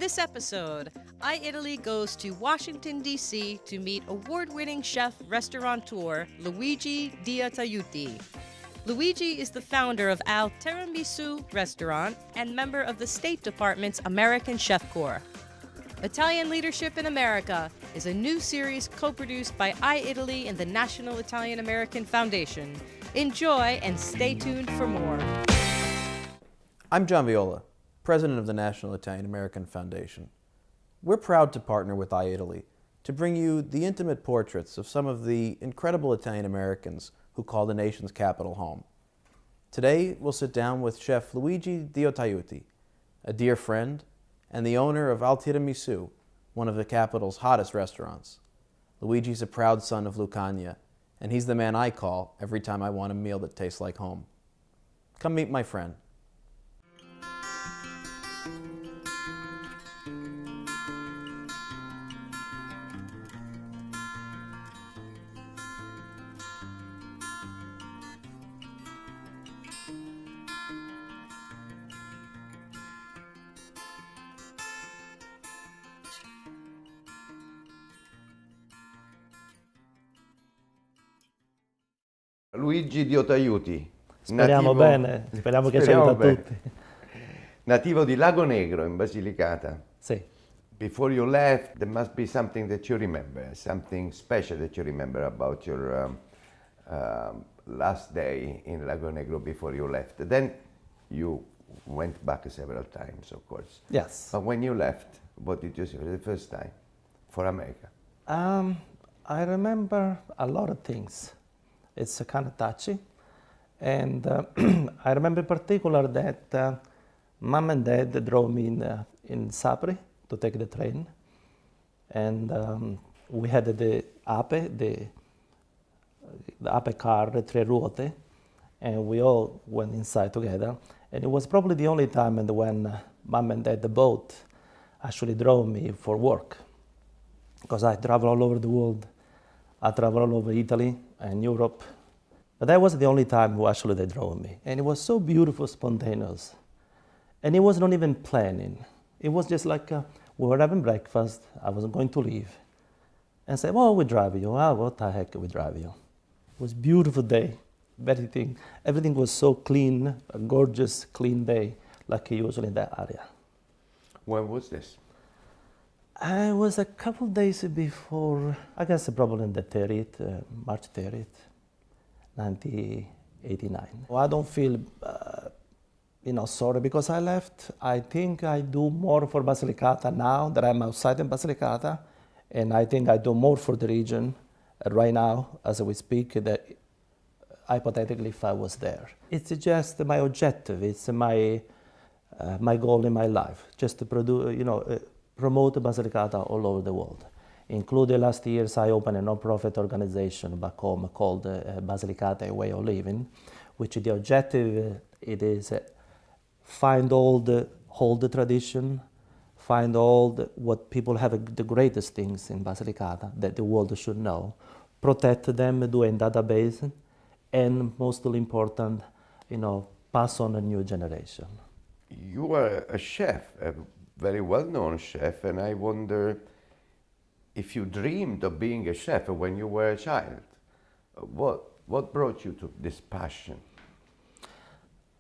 this episode, iItaly goes to Washington, D.C. to meet award-winning chef restaurateur Luigi Diataiuti. Luigi is the founder of Al Tiramisu restaurant and member of the State Department's American Chef Corps. Italian Leadership in America is a new series co-produced by iItaly and the National Italian American Foundation. Enjoy and stay tuned for more. I'm John Viola, President of the National Italian American Foundation. We're proud to partner with iItaly to bring you the intimate portraits of some of the incredible Italian Americans who call the nation's capital home. Today, we'll sit down with Chef Luigi Diataiuti, a dear friend and the owner of Al Tiramisu, one of the capital's hottest restaurants. Luigi's a proud son of Lucania, and he's the man I call every time I want a meal that tastes like home. Come meet my friend. Luigi Diataiuti. Speriamo bene, speriamo che ci aiuti a tutti. Nativo di Lago Negro in Basilicata. Sì. Before you left, there must be something that you remember, something special that you remember about your last day in Lago Negro before you left. Then you went back several times, of course. Yes. But when you left, what did you say the first time for America? I remember a lot of things. It's kind of touchy. And I remember in particular that Mom and Dad drove me in Sapri to take the train. And we had the Ape, the Ape car, the tre ruote, and we all went inside together. And it was probably the only time when Mom and Dad, the boat, actually drove me for work. Because I travel all over the world. I travel all over Italy and Europe. But that was the only time who actually they drove me. And it was so beautiful, spontaneous. And it was not even planning. It was just like we were having breakfast, I was going to leave. And say, well, we drive you. Ah, what the heck, we drive you. It was a beautiful day. Everything was so clean, a gorgeous, clean day, like usually in that area. When was this? I was a couple days before, I guess probably on the 30th, March 30th, 1989. Well, I don't feel, sorry because I left. I think I do more for Basilicata now that I'm outside in Basilicata, and I think I do more for the region right now as we speak than hypothetically if I was there. It's just my objective. It's my goal in my life, just to produce, promote Basilicata all over the world. Including last years, I opened a non-profit organization back home called Basilicata A Way of Living, which the objective it is hold the tradition, find what people have the greatest things in Basilicata that the world should know, protect them, do a database, and mostly important, pass on a new generation. You are a chef, a very well-known chef, and I wonder if you dreamed of being a chef when you were a child. What brought you to this passion?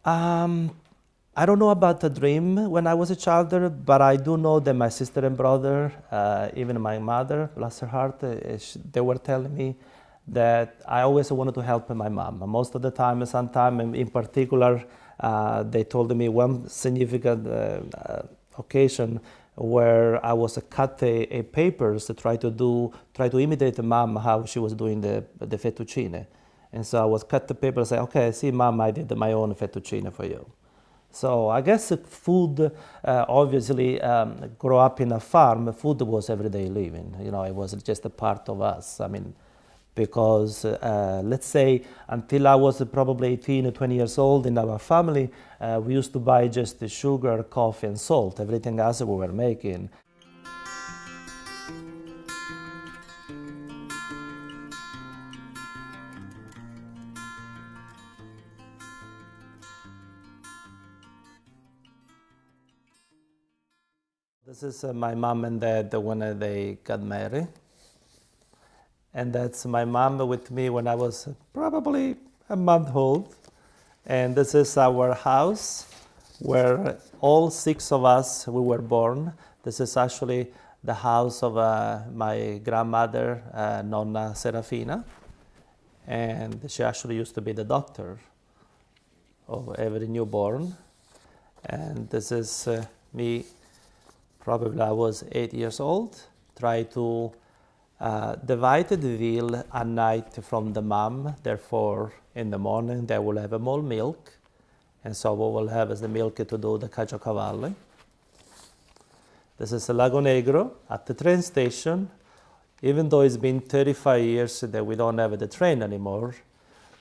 I don't know about the dream when I was a child, but I do know that my sister and brother, even my mother, bless her heart, they were telling me that I always wanted to help my mom. Most of the time, sometime in particular, they told me one significant occasion where I was cut a papers to try to imitate mom how she was doing the fettuccine. And so I was cut the paper and say, okay, see mom, I did my own fettuccine for you. So I guess food, obviously, grow up in a farm, food was everyday living. It was just a part of us. I mean, because let's say until I was probably 18 or 20 years old in our family, we used to buy just the sugar, coffee, and salt. Everything else we were making. This is my mom and dad when they got married. And that's my mom with me when I was probably a month old. And this is our house where all 6 of us, we were born. This is actually the house of my grandmother, Nonna Serafina. And she actually used to be the doctor of every newborn. And this is me, probably I was 8 years old, try to divide the veal at night from the mom. Therefore, in the morning, they will have more milk. And so we will have as the milk to do the caciocavalli. This is Lago Negro at the train station. Even though it's been 35 years that we don't have the train anymore,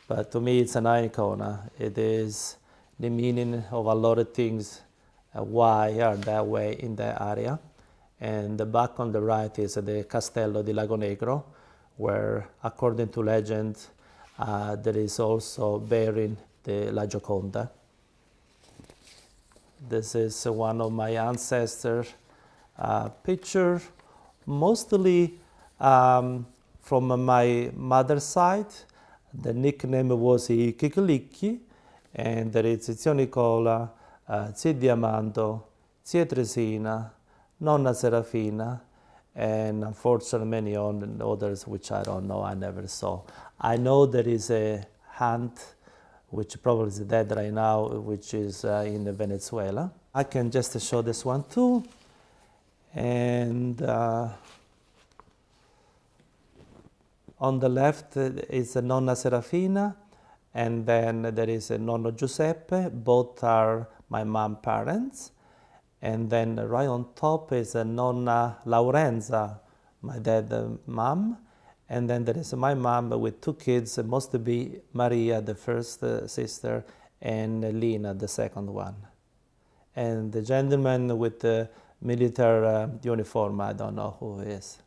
but to me it's an icon. It is the meaning of a lot of things, why are that way in that area. And the back on the right is the Castello di Lago Negro, where according to legend, there is also bearing the La Gioconda. This is one of my ancestors' picture, mostly from my mother's side. The nickname was I Chichilicchi, and there is Zio Nicola, Zio Diamando, Zia Tresina, Nonna Serafina, and unfortunately many others which I don't know, I never saw. I know there is a aunt which probably is dead right now, which is in Venezuela. I can just show this one too. And on the left is Nonna Serafina, and then there is Nonno Giuseppe. Both are my mom's parents. And then right on top is Nonna Laurenza, my dad's mom. And then there is my mom with 2 kids, must be Maria, the first sister, and Lina, the second one. And the gentleman with the military uniform, I don't know who he is.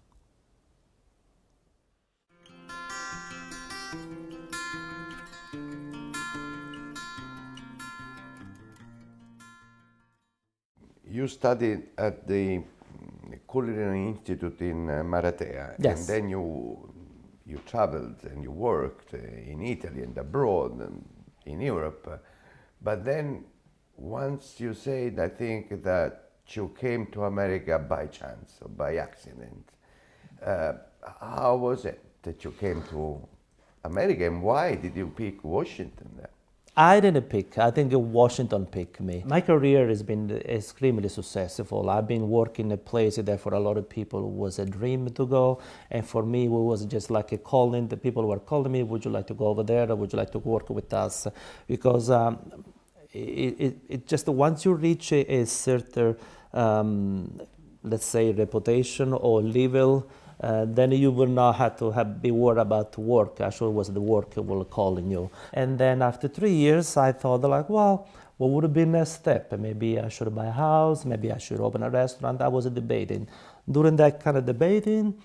You studied at the Culinary Institute in Maratea, Yes. and then you traveled and you worked in Italy and abroad and in Europe. But then once you said, I think that you came to America by chance or by accident. How was it that you came to America, and why did you pick Washington there? I didn't pick. I think Washington picked me. My career has been extremely successful. I've been working in a place that for a lot of people was a dream to go. And for me, it was just like a calling. The people were calling me, would you like to go over there? Or would you like to work with us? Because it just, once you reach a certain, let's say, reputation or level, then you will not have to be worried about work. Actually, it was the work will calling you. And then after 3 years, I thought like, well, what would have been next step? Maybe I should buy a house. Maybe I should open a restaurant. I was debating. During that kind of debating,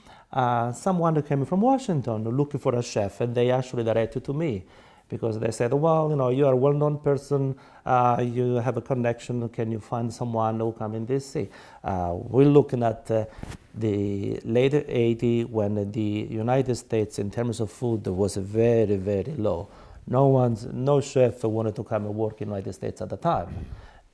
someone came from Washington looking for a chef, and they actually directed to me. Because they said, well, you know, you are a well-known person, you have a connection, can you find someone who come in DC? We're looking at the later 80s when the United States in terms of food was very, very low. No chef wanted to come and work in the United States at the time,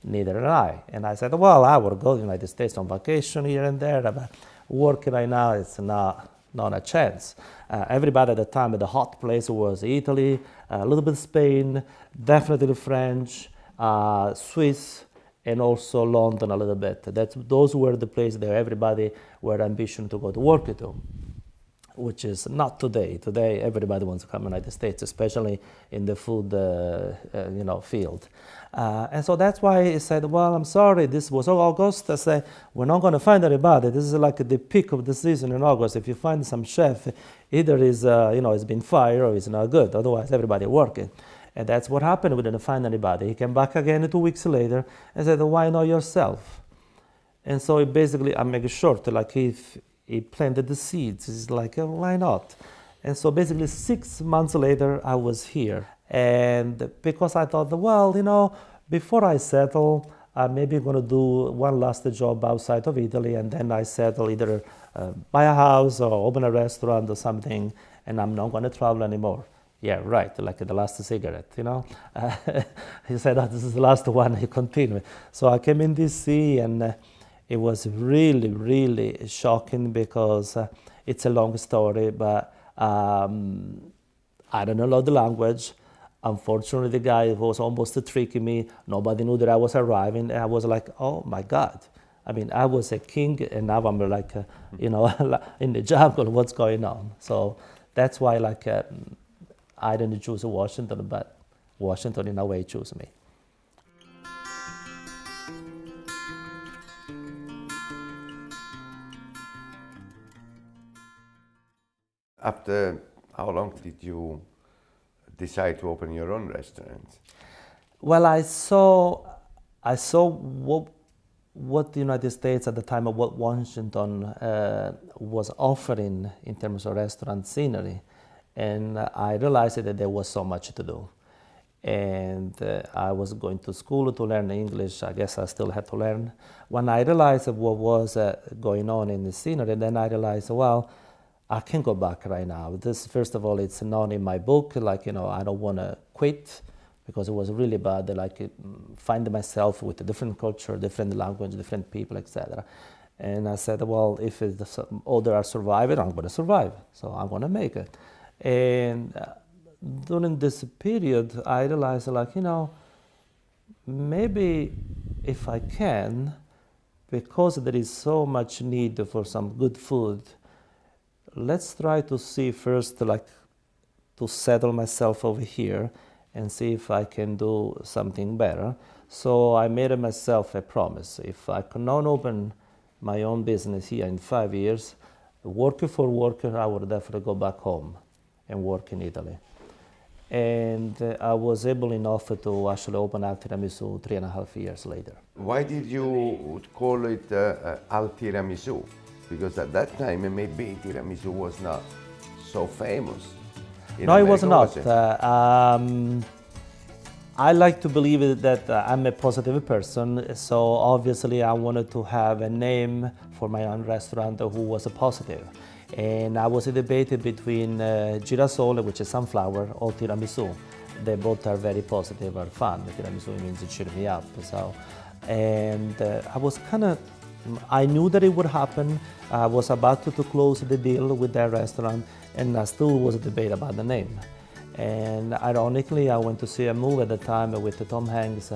neither did I. And I said, well, I will go to the United States on vacation here and there, but working right now, it's not a chance. Everybody at the time, the hot place was Italy, a little bit Spain, definitely French, Swiss, and also London a little bit. Those were the places that everybody were ambition to go to work to, which is not today. Today, everybody wants to come to the United States, especially in the food field. And so that's why he said, well, I'm sorry, this was August. I said, we're not going to find anybody. This is like the peak of the season in August. If you find some chef, either is, it's been fired or it's not good. Otherwise, everybody working. And that's what happened. We didn't find anybody. He came back again 2 weeks later and said, why not yourself? And so it basically, I make it short, like if he planted the seeds, it's like, why not? And so basically 6 months later, I was here. And because I thought, well, before I settle, I'm maybe going to do one last job outside of Italy, and then I settle either buy a house or open a restaurant or something, and I'm not going to travel anymore. Yeah, right, like the last cigarette, you know. He said, oh, this is the last one, he continued. So I came in DC, and it was really, really shocking because it's a long story, but I don't know a lot of the language. Unfortunately, the guy was almost tricking me. Nobody knew that I was arriving. And I was like, oh my God. I mean, I was a king, and now I'm like, you know, in the jungle, what's going on? So that's why, like, I didn't choose Washington, but Washington in a way chose me. After how long did you decide to open your own restaurant? Well, I saw what the United States at the time of what Washington was offering in terms of restaurant scenery, and I realized that there was so much to do. And I was going to school to learn English. I guess I still had to learn. When I realized what was going on in the scenery, then I realized, well, I can't go back right now. This, first of all, it's not in my book. Like, you know, I don't want to quit because it was really bad. Like, finding myself with a different culture, different language, different people, etc. And I said, well, if others are surviving, I'm going to survive. So I'm going to make it. And during this period, I realized, like, you know, maybe if I can, because there is so much need for some good food, let's try to see first, like, to settle myself over here and see if I can do something better. So I made myself a promise. If I cannot open my own business here in 5 years, worker for worker, I would definitely go back home and work in Italy. And I was able enough to actually open Al Tiramisu 3.5 years later. Why did you call it Al Tiramisu? Because at that time, maybe tiramisu was not so famous. No, it was not. I like to believe that I'm a positive person, so obviously I wanted to have a name for my own restaurant who was positive. And I was debated between girasole, which is sunflower, or tiramisu. They both are very positive or fun. Tiramisu means it cheer me up. So, and I was kind of, I knew that it would happen. I was about to close the deal with that restaurant, and I still was a debate about the name. And ironically, I went to see a movie at the time with Tom Hanks,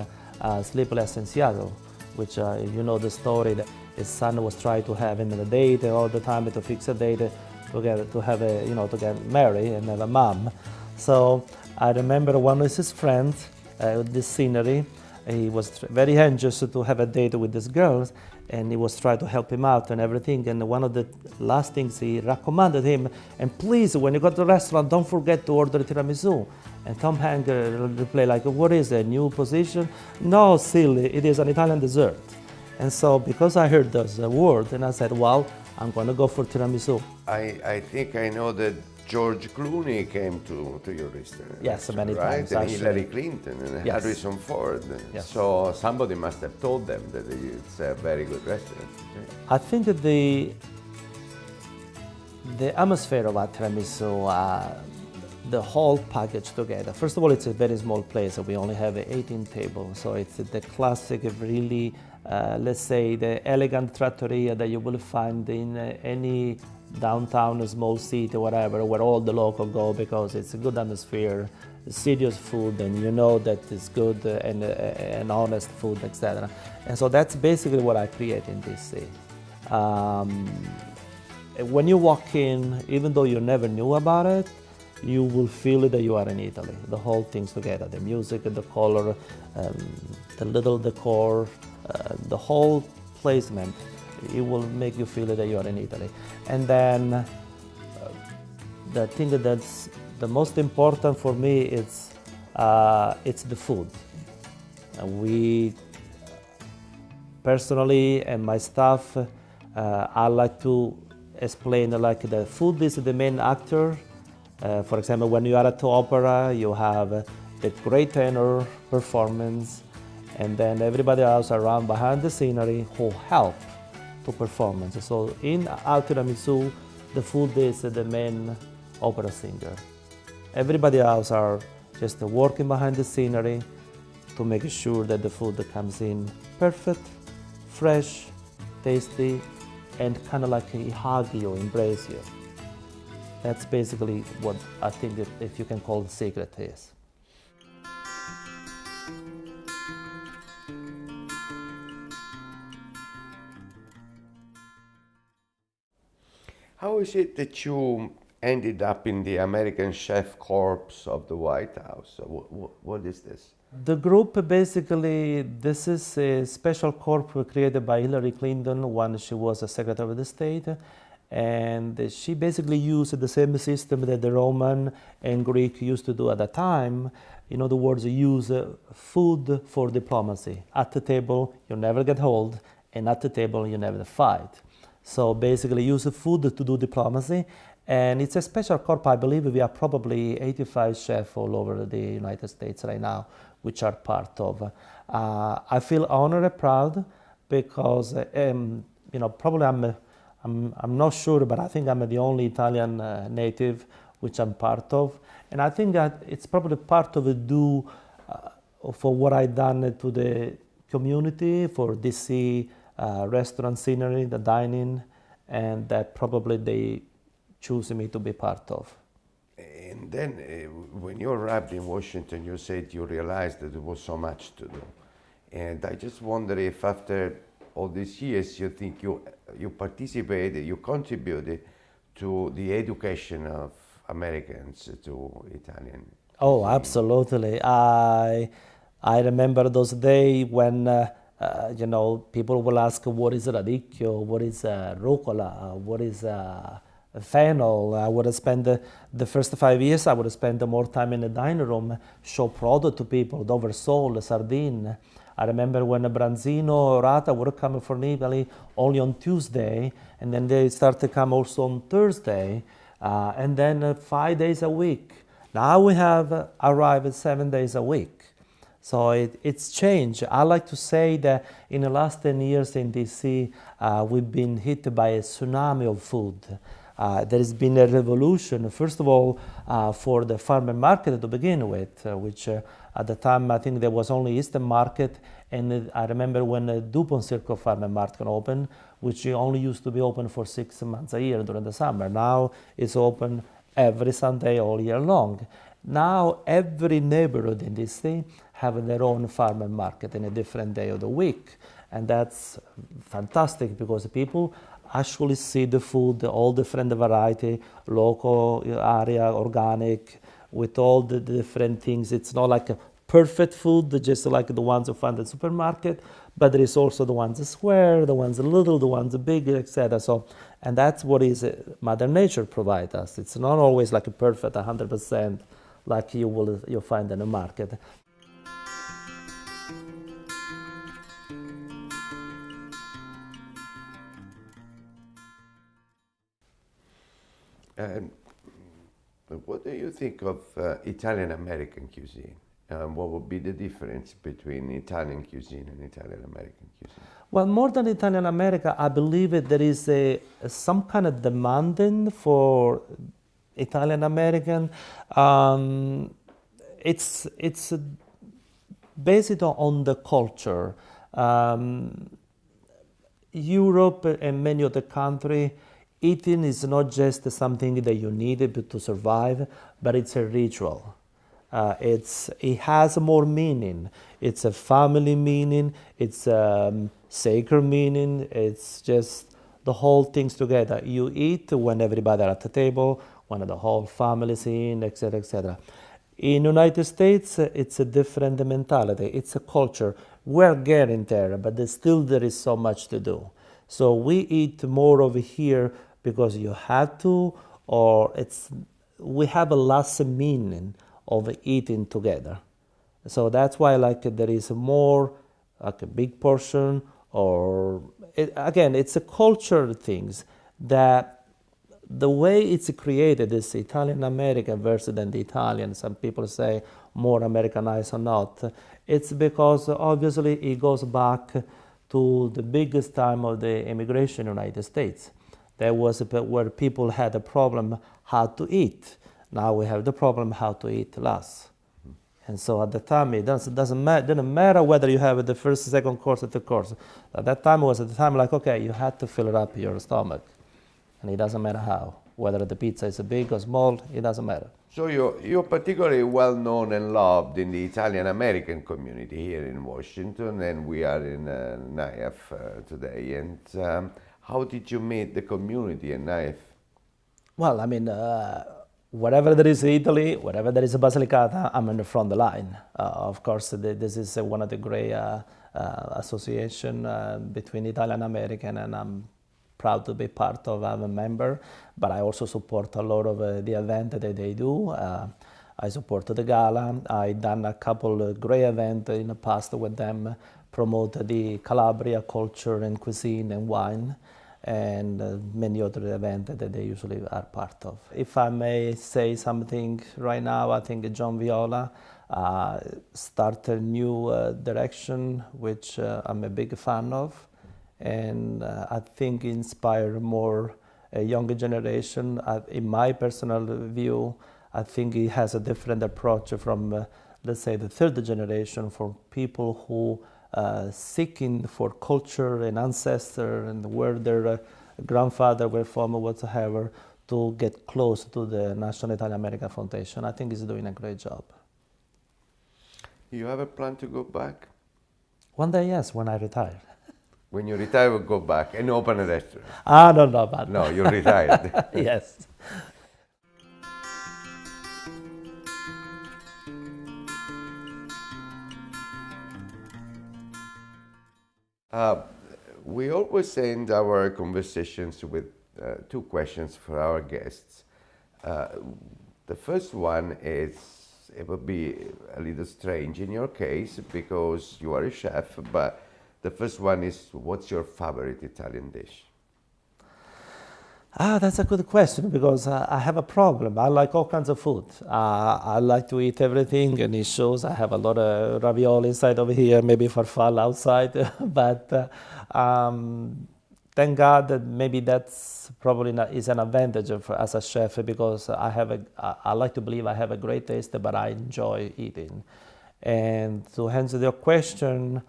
Sleepless in Seattle, which you know the story that his son was trying to have him in a date all the time to fix a date to have a, you know, to get married and have a mom. So I remember one of his friends, this scenery. He was very anxious to have a date with this girl, and he was trying to help him out and everything. And one of the last things he recommended him, and please, when you go to the restaurant, don't forget to order tiramisu. And Tom Hanks replied like, what is a new position? No, silly, it is an Italian dessert. And so because I heard those words, and I said, well, I'm going to go for tiramisu. I think I know that George Clooney came to your restaurant. Yes, many right? times. And actually. Hillary Clinton and Yes. Harrison Ford. Yes. So somebody must have told them that it's a very good restaurant. I think that the atmosphere of tiramisu, the whole package together. First of all, it's a very small place. We only have 18 tables, so it's the classic, really, let's say, the elegant trattoria that you will find in any downtown, a small city, whatever, where all the locals go because it's a good atmosphere, serious food, and you know that it's good and honest food, etc. And so that's basically what I create in DC. When you walk in, even though you never knew about it, you will feel that you are in Italy. The whole thing's together, the music, the color, the little decor, the whole placement. It will make you feel that you are in Italy. And then the thing that's the most important for me is it's the food. We personally and my staff, I like to explain like the food is the main actor. For example, when you are at the opera, you have the great tenor performance, and then everybody else around behind the scenery who help to performance. So in Al Tiramisu, the food is the main opera singer. Everybody else are just working behind the scenery to make sure that the food comes in perfect, fresh, tasty, and kind of like hug you, embrace you. That's basically what I think, if you can call the secret is. How is it that you ended up in the American Chef Corps of the White House? What is this? The group, basically, this is a special corps created by Hillary Clinton when she was a Secretary of the State. And she basically used the same system that the Roman and Greek used to do at the time. In other words, use food for diplomacy. At the table, you never get hold, and at the table, you never fight. So basically, use food to do diplomacy. And it's a special corps. I believe we are probably 85 chefs all over the United States right now, which are part of. I feel honored and proud because, probably I'm not sure, but I think I'm the only Italian native which I'm part of. And I think that it's probably part of the due for what I've done to the community, for DC restaurant scenery, the dining, and that probably they choose me to be part of. And then when you arrived in Washington, you said you realized that there was so much to do. And I just wonder if after all these years, you think you participated, you contributed to the education of Americans to Italian. Oh, absolutely. I remember those days when people will ask, what is radicchio, what is rucola, what is fennel. I would have spent the first 5 years, I would have spent more time in the dining room, show product to people, Dover sole, sardine. I remember when branzino, rata would come from Italy only on Tuesday, and then they start to come also on Thursday, and then 5 days a week. Now we have arrived 7 days a week. So it's changed. I like to say that in the last 10 years in DC, we've been hit by a tsunami of food. There has been a revolution, first of all, for the farmer market to begin with, which at the time I think there was only Eastern Market, and I remember when the DuPont Circle Farmer Market opened, which only used to be open for 6 months a year during the summer. Now it's open every Sunday all year long. Now every neighborhood in this city have their own farmer market in a different day of the week, and that's fantastic because people actually see the food, all different variety, local area, organic, with all the different things. It's not like a perfect food, just like the ones you find in the supermarket, but there is also the ones square, the ones little, the ones big, etc. So, and that's what is Mother Nature provides us. It's not always like a perfect 100% like you'll find in the market. What do you think of Italian-American cuisine? What would be the difference between Italian cuisine and Italian-American cuisine? Well, more than Italian-American, I believe there is some kind of demanding for Italian-American. It's based on the culture. Europe and many other countries, eating is not just something that you need to survive, but it's a ritual. It has more meaning. It's a family meaning, it's a sacred meaning, it's just the whole things together. You eat when everybody are at the table, when the whole family is in, etc., etc. In the United States, it's a different mentality. It's a culture. We're getting there, but there is so much to do. So we eat more over here because you have to, or we have a less meaning of eating together. So that's why there is more, like a big portion, or it's a cultural things that the way it's created is Italian-American versus than the Italian. Some people say more Americanized or not. It's because obviously it goes back to the biggest time of the immigration in the United States. There was where people had a problem how to eat. Now we have the problem how to eat less. And so at the time, it didn't matter whether you have the first, second course, or third course. At that time, it was at the time like, okay, you had to fill it up your stomach. And it doesn't matter how. Whether the pizza is big or small, it doesn't matter. So you're particularly well known and loved in the Italian-American community here in Washington, and we are in NIAF today. And how did you meet the community in NIAF? Well, I mean, wherever there is Italy, wherever there is a Basilicata, I'm in the front line. Of course, this is one of the great association between Italian and American, and I'm proud to be part of. I'm a member, but I also support a lot of the events that they do. I support the gala. I've done a couple of great events in the past with them, promote the Calabria culture and cuisine and wine, and many other events that they usually are part of. If I may say something right now, I think John Viola started a new direction, which I'm a big fan of, and I think inspire more a younger generation. In my personal view, I think he has a different approach from, let's say, the third generation, for people who seeking for culture and ancestor and where their grandfather were from or whatsoever, to get close to the National Italian American Foundation. I think he's doing a great job. You have a plan to go back? One day, yes, when I retire. When you retire, we'll go back and open a restaurant. I don't know about that. No, you're retired. Yes. We always end our conversations with two questions for our guests. The first one is, it would be a little strange in your case because you are a chef, but the first one is, what's your favorite Italian dish? That's a good question, because I have a problem. I like all kinds of food. I like to eat everything, and it shows. I have a lot of ravioli inside over here, maybe farfalle outside. But thank God that maybe that's probably not, is an advantage as a chef, because I like to believe I have a great taste, but I enjoy eating. And to answer your question,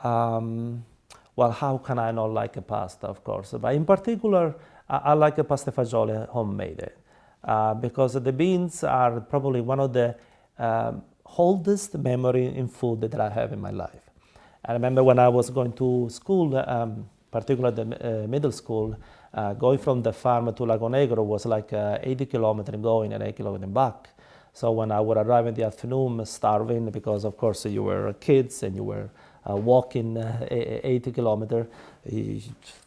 well, how can I not like a pasta, of course? But in particular, I like a pasta fagioli homemade, because the beans are probably one of the oldest memory in food that I have in my life. I remember when I was going to school, particularly the middle school, going from the farm to Lago Negro was like 80 kilometers going and 8 kilometers back. So when I would arrive in the afternoon starving, because of course you were kids and you were walking 80 kilometers,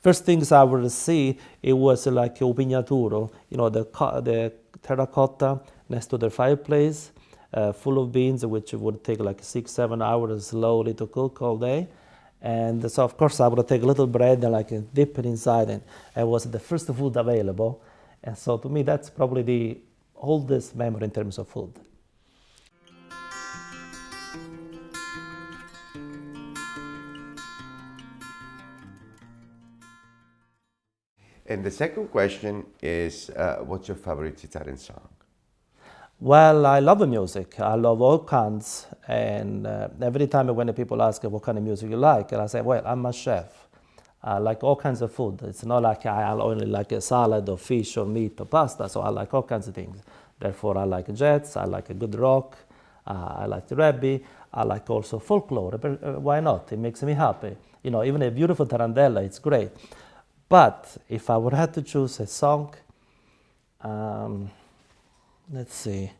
first things I would see, it was like a pignaturo, you know, the terracotta next to the fireplace, full of beans, which would take like 6-7 hours slowly to cook all day. And so of course I would take a little bread and like dip it inside, and it was the first food available. And so to me that's probably the oldest memory in terms of food. And the second question is, what's your favorite Italian song? Well, I love the music. I love all kinds. And every time when the people ask what kind of music you like, and I say, well, I'm a chef. I like all kinds of food. It's not like I only like a salad or fish or meat or pasta, so I like all kinds of things. Therefore, I like jazz, I like a good rock, I like the rugby, I like also folklore. But, why not? It makes me happy. You know, even a beautiful tarantella, it's great. But if I would have to choose a song, let's see.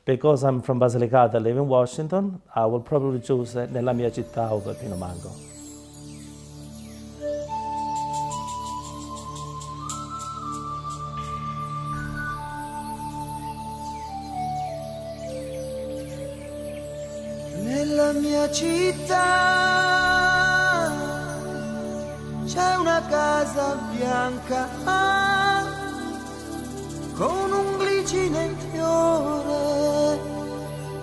Because I'm from Basilicata, I live in Washington, I will probably choose Nella mia città of Pino Mango. Nella mia città c'è una casa bianca con un glicine in fiore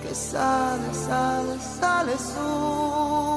che sale sale, sale su.